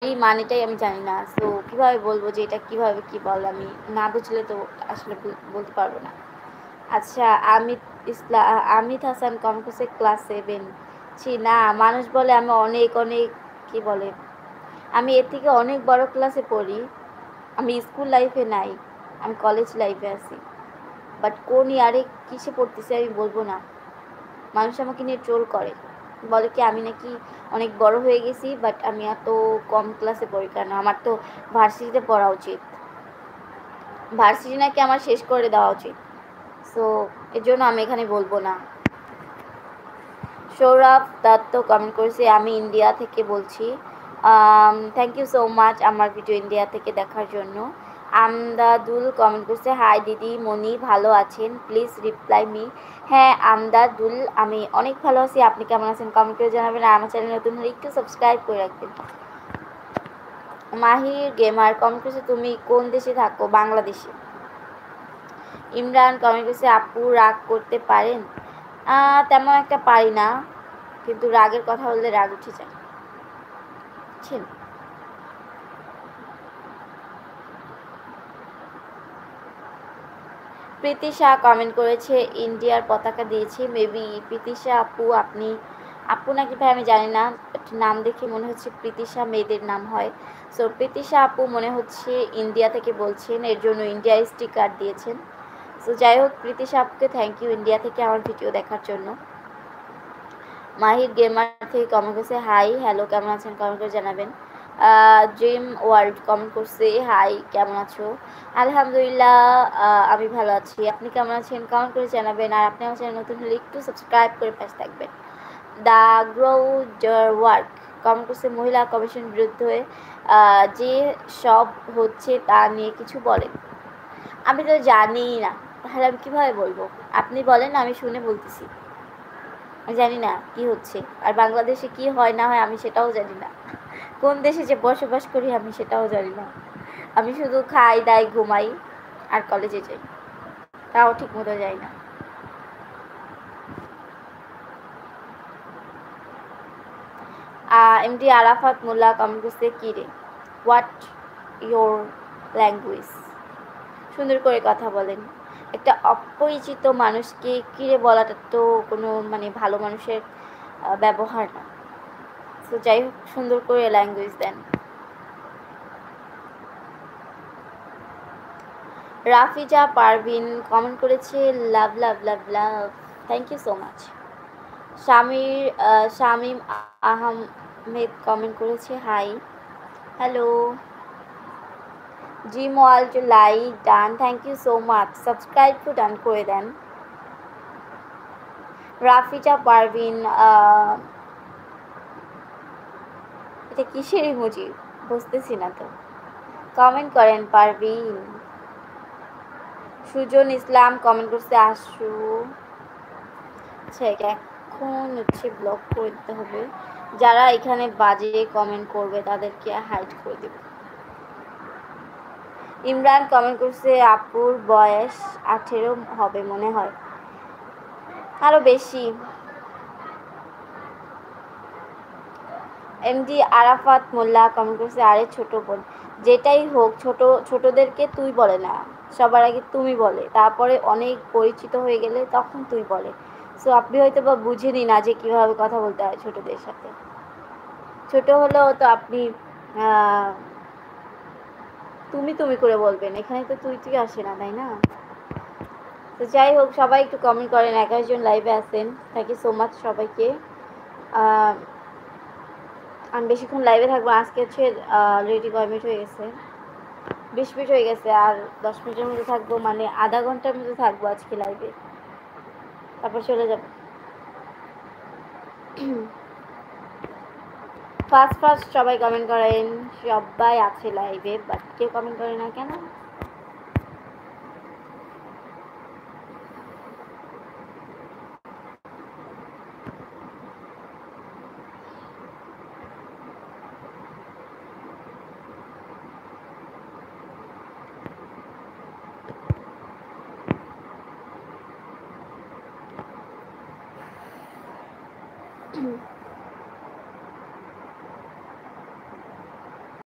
এই মানেটাই আমি জানি না। সো কীভাবে বলবো যে এটা কীভাবে কী বলে, আমি না বুঝলে তো আসলে বলতে পারবো না। আচ্ছা, আমিত হাসান কমেন্ট করছে ক্লাস 7। ছি না, মানুষ বলে আমি অনেক অনেক কী বলে, আমি এর থেকে অনেক বড় ক্লাসে পড়ি। আমি স্কুল লাইফে নাই, আমি কলেজ লাইফে আছি। বাট কোন ইয়ারে কিসে পড়তেছি আমি বলবো না। মানুষ আমাকে নিয়ে ট্রোল করে, বলে কি আমি নাকি অনেক বড় হয়ে গেছি, বাট আমি এত কম ক্লাসে পড়ি কেন? আমার তো ভার্সিটিতে পড়া উচিত, ভার্সিটি নাকি আমার শেষ করে দেওয়া উচিত। সো এর জন্য আমি এখানে বলবো না। সৌরভ দত্ত কমেন্ট করেছে আমি ইন্ডিয়া থেকে বলছি। থ্যাংক ইউ সো মাচ আমার ভিডিও ইন্ডিয়া থেকে দেখার জন্য। আমদাদুল কমেন্ট করছে হাই দিদি মনি, ভালো আছেন? Please reply me. হ্যাঁ আমদাদুল, আমি অনেক ভালো আছি, আপনি কেমন আছেন কমেন্ট করে জানাবেন। আর আমার চ্যানেল নতুন হলে একটু সাবস্ক্রাইব করে রাখবেন। মাহির গেমার কমেন্ট করছে তুমি কোন দেশে থাকো? বাংলাদেশে। ইমরান কমেন্ট করছে আপু রাগ করতে পারেন? তেমন একটা পারি না, কিন্তু রাগের কথা বললে রাগ উঠে যায়। বুঝছেন? প্রীতি শাহ কমেন্ট করেছে ইন্ডিয়ার পতাকা দিয়েছি। মেবি প্রীতি শাহ আপু, আপু নাকি ভাই আমি জানি না, নাম দেখে মনে হচ্ছে প্রীতি শাহ মেয়েদের নাম হয়। সো প্রীতি শাহ আপু মনে হচ্ছে ইন্ডিয়া থেকে বলছেন, এর জন্য ইন্ডিয়া স্টিকার দিয়েছেন। সো যাই হোক, প্রীতি শাহ আপুকে থ্যাংক ইউ ইন্ডিয়া থেকে আমার ভিডিও দেখার জন্য। মাহির গেমার থেকে কমেন্ট করছে হাই হ্যালো কেমন আছেন কমেন্ট করে জানাবেন। ড্রিম ওয়ার্ল্ড কমেন্ট করছে হাই কেমন আছো? আলহামদুলিল্লাহ আমি ভালো আছি, আপনি কেমন আছেন কমেন্ট করে জানাবেন। আর আপনি আমার চ্যানেল নতুন হলে একটু সাবস্ক্রাইব করে পাশে থাকবেন। দ্য গ্রোজার ওয়ার্ক কমেন্ট করছে মহিলা কমিশন বিরুদ্ধে যে সব হচ্ছে তা নিয়ে কিছু বলেন। আমি তো জানিই না, তাহলে আমি কীভাবে বলবো? আপনি বলেন, আমি শুনে বলতেছি। আমি জানি না কি হচ্ছে, আর বাংলাদেশে কি হয় না হয় আমি সেটাও জানি না, কোন দেশে যে বসবাস করি আমি সেটাও জানি না। আমি শুধু খাই দাই ঘুমাই আর কলেজে যাই, তাও ঠিক মতো যাই না। এমডি আরাফাত মোল্লা কমেন্ট করছে কী রে, হোয়াট ইয়োর ল্যাঙ্গুয়েজ, সুন্দর করে কথা বলেন। একটা অপরিচিত মানুষকে কিরে বলাটা তো কোনো মানে ভালো মানুষের ব্যবহার না। তো যাই হোক, সুন্দর করে ল্যাঙ্গুয়েজ দেন। রাফিজা পারভিন কমেন্ট করেছে love love love love, thank you so much. Shamim Ahmed comment করেছে hi hello. Jim World like done, thank you so much, subscribe to done করে দেন। রাফিজা পারভিন, এটা কিসের ইমোজি বুঝতেছি না তো, কমেন্ট করেন পারভিন। সুজন ইসলাম কমেন্ট করছে আশু। আচ্ছা এটা এখন হচ্ছে ব্লক করে দিতে হবে, যারা এখানে বাজে কমেন্ট করবে তাদেরকে হাইড করে দেব। ইমরান কমেন্ট করছে আপুর বয়স 18 হবে মনে হয়, আরও বেশি। এমডি আরাফাত মোল্লা কমেন্ট করছে আরে ছোট বোন, যেটাই হোক ছোটদেরকে তুই বলে না, সবার আগে তুমি বলে, তারপরে অনেক পরিচিত হয়ে গেলে তখন তুই বলে। সো আপনি হয়তো বা বুঝেনি না যে কীভাবে কথা বলতে হয় ছোটদের সাথে। ছোট হলেও তো আপনি তুমি তুমি করে বলবেন, এখানে তো তুই তুই আসে না, তাই না? তো যাই হোক, সবাই একটু কমেন্ট করেন, 11 জন লাইভে আসেন, থ্যাংক ইউ সো মাচ সবাইকে। আমি বেশিক্ষণ লাইভে থাকবো, আজকে হচ্ছে অলরেডি কয় মিনিট হয়ে গেছে, 20 মিনিট হয়ে গেছে, আর 10 মিনিটের মধ্যে থাকবো, মানে আধা ঘন্টার মধ্যে থাকবো আজকে লাইভে, তারপর চলে যাবো। ফার্স্ট সবাই কমেন্ট করেন, সবাই আছে লাইভে বাট কেউ কমেন্ট করে না কেন?